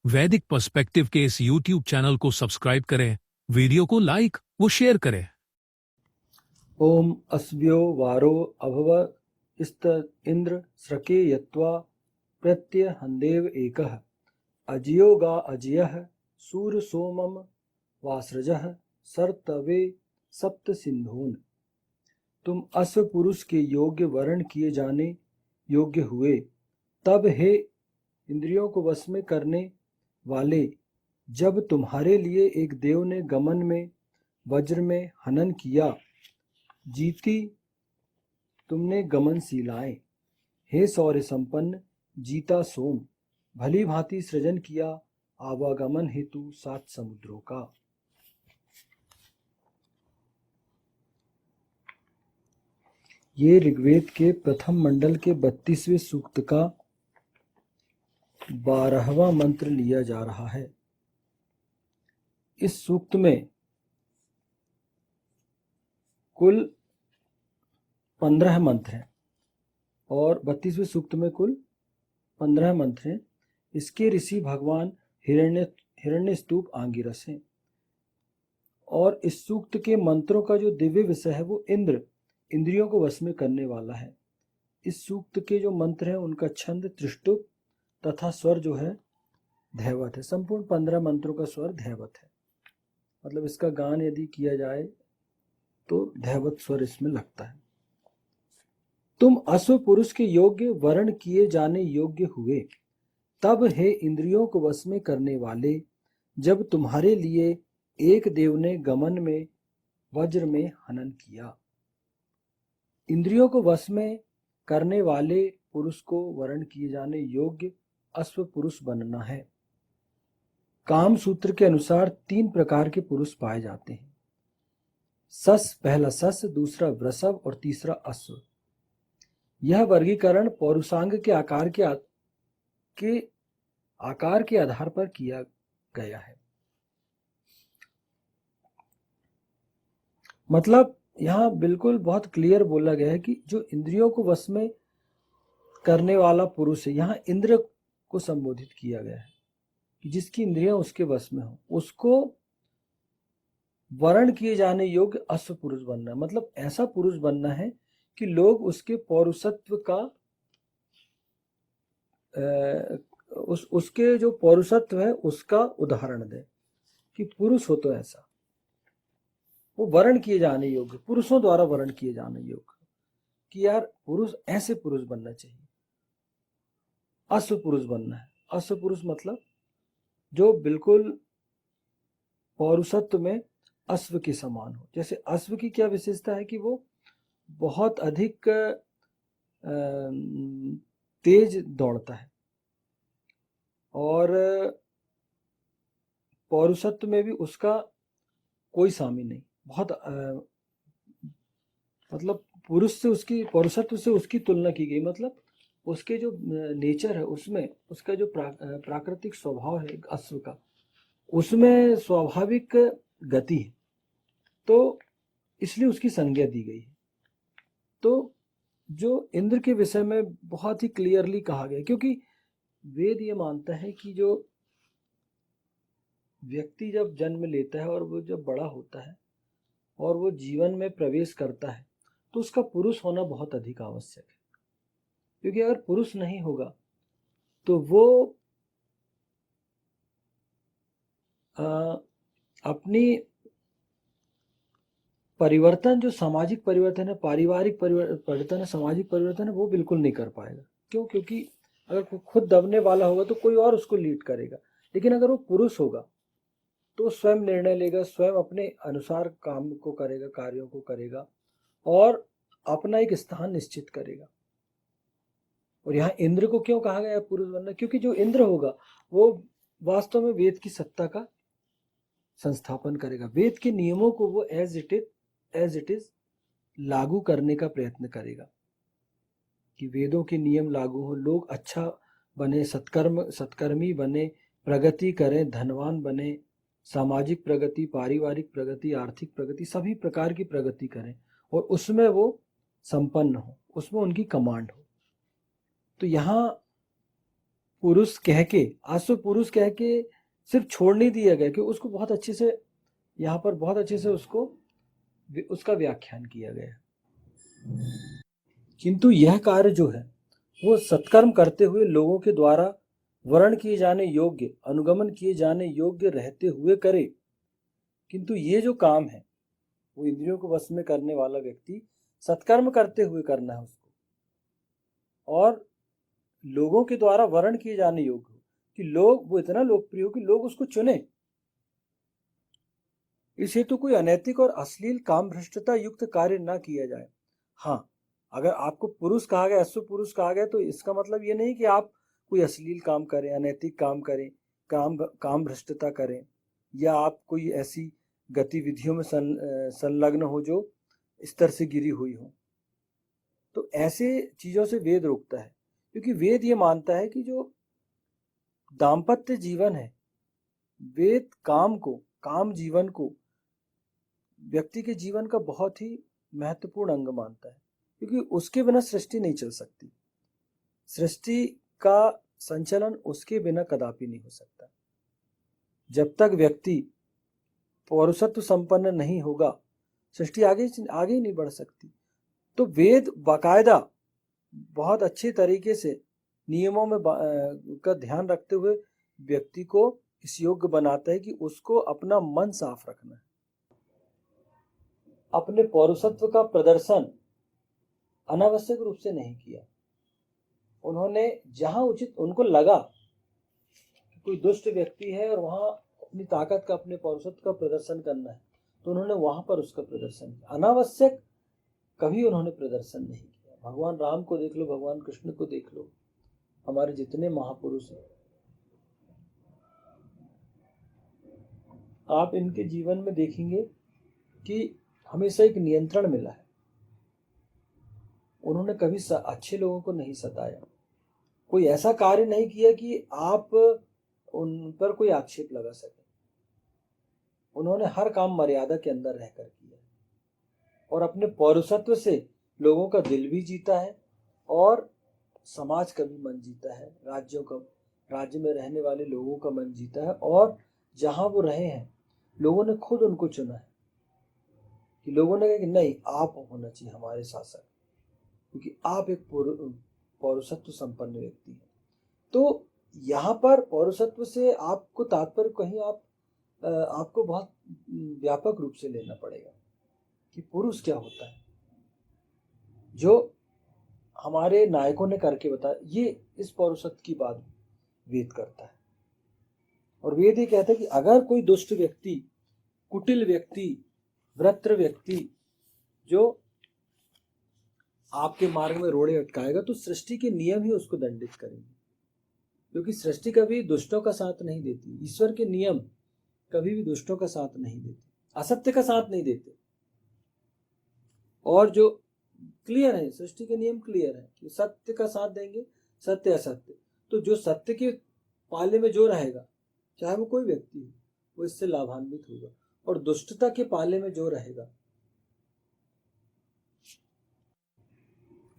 वैदिक पर्सपेक्टिव के इस YouTube चैनल को सब्सक्राइब करें, वीडियो को लाइक व शेयर करें। ओम अस्भ्यो वारो अभव स्त इंद्र स्रके यत्वा प्रत्यहन्देव एकः अजयो गा अजयः सूर सोमम वासृजः सर्तवे सप्त सिंधून। तुम अश्व पुरुष के योग्य वर्ण किए जाने योग्य हुए, तब हे इंद्रियों को वश में करने वाले, जब तुम्हारे लिए एक देव ने गमन में वज्र में हनन किया, जीती तुमने गमनशीलाएं। हे शौर्य संपन्न जीता सोम, भली भांति सृजन किया आवागमन हेतु 7 समुद्रों का। ये ऋग्वेद के प्रथम मंडल के 32वें सूक्त का 12वां मंत्र लिया जा रहा है। इस सूक्त में कुल 15 मंत्र हैं और 32वें सूक्त में कुल 15 मंत्र हैं। इसके ऋषि भगवान हिरण्यस्तूप आंगिरस हैं और इस सूक्त के मंत्रों का जो दिव्य विषय है वो इंद्रियों को वश में करने वाला है। इस सूक्त के जो मंत्र हैं उनका छंद त्रिष्टुप तथा स्वर जो है धैवत है। संपूर्ण 15 मंत्रों का स्वर धैवत है, मतलब इसका गान यदि किया जाए तो धैवत स्वर इसमें लगता है। तुम अश्व पुरुष के योग्य वर्ण किए जाने योग्य हुए, तब हे इंद्रियों को वश में करने वाले, जब तुम्हारे लिए एक देव ने गमन में वज्र में हनन किया। इंद्रियों को वश में करने वाले पुरुष को वर्ण किए जाने योग्य अश्व पुरुष बनना है। काम सूत्र के अनुसार 3 प्रकार के पुरुष पाए जाते हैं। सस, पहला सस, दूसरा वृषभ और तीसरा अश्व। यह वर्गीकरण पौरुषांग के आकार के आधार पर किया गया है। मतलब यहाँ बिल्कुल बहुत क्लियर बोला गया है कि जो इंद्रियों को वश में करने वाला पुरुष है, यहाँ इंद्र को संबोधित किया गया है कि जिसकी इंद्रियां उसके वश में हो, उसको वर्ण किए जाने योग्य अश्व पुरुष बनना है। मतलब ऐसा पुरुष बनना है कि लोग उसके पौरुषत्व का उसके जो पौरुषत्व है उसका उदाहरण दे कि पुरुष हो तो ऐसा, वो वर्ण किए जाने योग्य, पुरुषों द्वारा वर्ण किए जाने योग्य, कि यार पुरुष ऐसे पुरुष बनना चाहिए, अश्व पुरुष बनना है। अश्व पुरुष मतलब जो बिल्कुल पौरुषत्व में अश्व के समान हो। जैसे अश्व की क्या विशेषता है कि वो बहुत अधिक तेज दौड़ता है और पौरुषत्व में भी उसका कोई सामी नहीं। बहुत मतलब पुरुष से उसकी पौरुषत्व से उसकी तुलना की गई। मतलब उसके जो नेचर है उसमें उसका जो प्राकृतिक स्वभाव है अश्व का, उसमें स्वाभाविक गति है, तो इसलिए उसकी संज्ञा दी गई है। तो जो इंद्र के विषय में बहुत ही क्लियरली कहा गया, क्योंकि वेद ये मानता है कि जो व्यक्ति जब जन्म लेता है और वो जब बड़ा होता है और वो जीवन में प्रवेश करता है तो उसका पुरुष होना बहुत अधिक आवश्यक है। क्योंकि अगर पुरुष नहीं होगा तो वो अपनी परिवर्तन, जो सामाजिक परिवर्तन है, पारिवारिक परिवर्तन है, सामाजिक परिवर्तन है, वो बिल्कुल नहीं कर पाएगा। क्यों? क्योंकि अगर खुद दबने वाला होगा तो कोई और उसको लीड करेगा। लेकिन अगर वो पुरुष होगा तो स्वयं निर्णय लेगा, स्वयं अपने अनुसार काम को करेगा, कार्यों को करेगा और अपना एक स्थान निश्चित करेगा। और यहाँ इंद्र को क्यों कहा गया पुरुष बनना? क्योंकि जो इंद्र होगा वो वास्तव में वेद की सत्ता का संस्थापन करेगा। वेद के नियमों को वो एज इट इज लागू करने का प्रयत्न करेगा कि वेदों के नियम लागू हो, लोग अच्छा बने, सत्कर्मी बने, प्रगति करें, धनवान बने, सामाजिक प्रगति, पारिवारिक प्रगति, आर्थिक प्रगति, सभी प्रकार की प्रगति करें और उसमें वो संपन्न हो, उसमें उनकी कमांड हो। तो यहाँ पुरुष कह के, आज तो पुरुष कह के सिर्फ छोड़ नहीं दिया गया कि उसको बहुत अच्छे से, यहाँ पर बहुत अच्छे से उसका व्याख्यान किया गया। किंतु यह कार्य जो है वो सत्कर्म करते हुए लोगों के द्वारा वर्ण किए जाने योग्य, अनुगमन किए जाने योग्य रहते हुए करे। किंतु ये जो काम है वो इंद्रियों को वश में करने वाला व्यक्ति सत्कर्म करते हुए करना है उसको, और लोगों के द्वारा वर्ण किए जाने योग्य हो, कि लोग, वो इतना लोकप्रिय हो कि लोग उसको चुने। इस हेतु कोई अनैतिक और अश्लील काम भ्रष्टता युक्त कार्य न किया जाए। हाँ, अगर आपको पुरुष कहा गया, अश्व पुरुष कहा गया, तो इसका मतलब ये नहीं कि आप कोई अश्लील काम करें, अनैतिक काम करें, काम भ्रष्टता करें, या आप कोई ऐसी गतिविधियों में संलग्न हो जो स्तर से गिरी हुई हो। तो ऐसे चीजों से वेद रोकता है, क्योंकि वेद ये मानता है कि जो दाम्पत्य जीवन है, वेद काम जीवन को व्यक्ति के जीवन का बहुत ही महत्वपूर्ण अंग मानता है, क्योंकि उसके बिना सृष्टि नहीं चल सकती। सृष्टि का संचालन उसके बिना कदापि नहीं हो सकता। जब तक व्यक्ति पौरुषत्व संपन्न नहीं होगा, सृष्टि आगे ही नहीं बढ़ सकती। तो वेद बाकायदा बहुत अच्छे तरीके से नियमों में का ध्यान रखते हुए व्यक्ति को इस योग्य बनाता है कि उसको अपना मन साफ रखना है। अपने पौरुषत्व का प्रदर्शन अनावश्यक रूप से नहीं किया। उन्होंने जहां उचित उनको लगा कि कोई दुष्ट व्यक्ति है और वहां अपनी ताकत का, अपने पौरुषत्व का प्रदर्शन करना है, तो उन्होंने वहां पर उसका प्रदर्शन किया। अनावश्यक कभी उन्होंने प्रदर्शन नहीं किया। भगवान राम को देख लो, भगवान कृष्ण को देख लो, हमारे जितने महापुरुष हैं, आप इनके जीवन में देखेंगे कि हमेशा एक नियंत्रण मिला है। उन्होंने कभी अच्छे लोगों को नहीं सताया, कोई ऐसा कार्य नहीं किया कि आप उन पर कोई आक्षेप लगा सके। उन्होंने हर काम मर्यादा के अंदर रहकर किया और अपने पौरुषत्व से लोगों का दिल भी जीता है और समाज का भी मन जीता है, राज्य में रहने वाले लोगों का मन जीता है। और जहां वो रहे हैं, लोगों ने खुद उनको चुना है, कि लोगों ने कहा कि नहीं, आप होना चाहिए हमारे शासक, क्योंकि आप एक पौरुषत्व संपन्न व्यक्ति हैं। तो यहाँ पर पौरुषत्व से आपको तात्पर्य कहीं आपको बहुत व्यापक रूप से लेना पड़ेगा कि पुरुष क्या होता है, जो हमारे नायकों ने करके बताया। ये इस पौरुषत्व की बात वेद करता है, और वेद ये कहता है कि अगर कोई दुष्ट व्यक्ति, कुटिल व्यक्ति, वृत्र व्यक्ति जो आपके मार्ग में रोड़े अटकाएगा, तो सृष्टि के नियम ही उसको दंडित करेंगे, क्योंकि सृष्टि कभी दुष्टों का साथ नहीं देती। ईश्वर के नियम कभी भी दुष्टों का साथ नहीं देते, असत्य का साथ नहीं देते। और जो क्लियर है, सृष्टि के नियम क्लियर है कि सत्य का साथ देंगे, सत्य असत्य। तो जो सत्य के पाले में जो रहेगा, चाहे वो कोई व्यक्ति हो, वो इससे लाभान्वित होगा, और दुष्टता के पाले में जो रहेगा,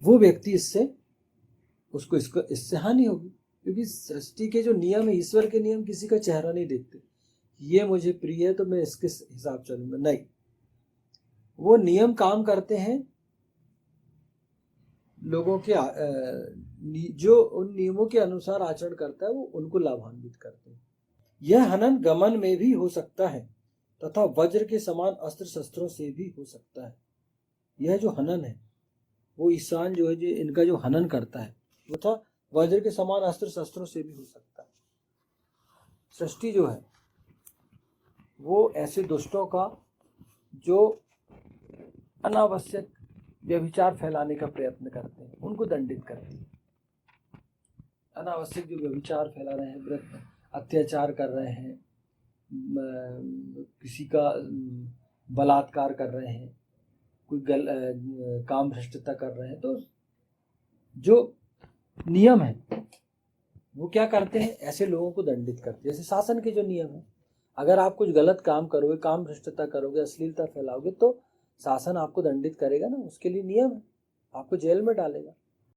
वो व्यक्ति उसको इससे हानि होगी। क्योंकि सृष्टि के जो नियम है, ईश्वर के नियम किसी का चेहरा नहीं देखते, ये मुझे प्रिय है तो मैं इसके हिसाब चलूंगा, नहीं। वो नियम काम करते हैं लोगों के जो उन नियमों के अनुसार आचरण करता है, वो उनको लाभान्वित करते हैं। यह हनन गमन में भी हो सकता है तथा वज्र के समान अस्त्र शस्त्रों से भी हो सकता है। यह जो हनन है, वो ईशान जो है, जो इनका जो हनन करता है, वो था वज्र के समान अस्त्र शस्त्रों से भी हो सकता है। सृष्टि जो है वो ऐसे दुष्टों का जो अनावश्यक व्यभिचार फैलाने का प्रयत्न करते हैं, उनको दंडित करती है। अनावश्यक जो व्यभिचार फैला रहे हैं, अत्याचार कर रहे हैं, किसी का बलात्कार कर रहे हैं, कोई काम भ्रष्टता कर रहे हैं, तो जो नियम है वो क्या करते हैं, ऐसे लोगों को दंडित करते हैं। जैसे शासन के जो नियम है, अगर आप कुछ गलत काम करोगे, काम भ्रष्टता करोगे, अश्लीलता फैलाओगे, तो शासन आपको दंडित करेगा ना, उसके लिए नियम है, आपको जेल में डालेगा।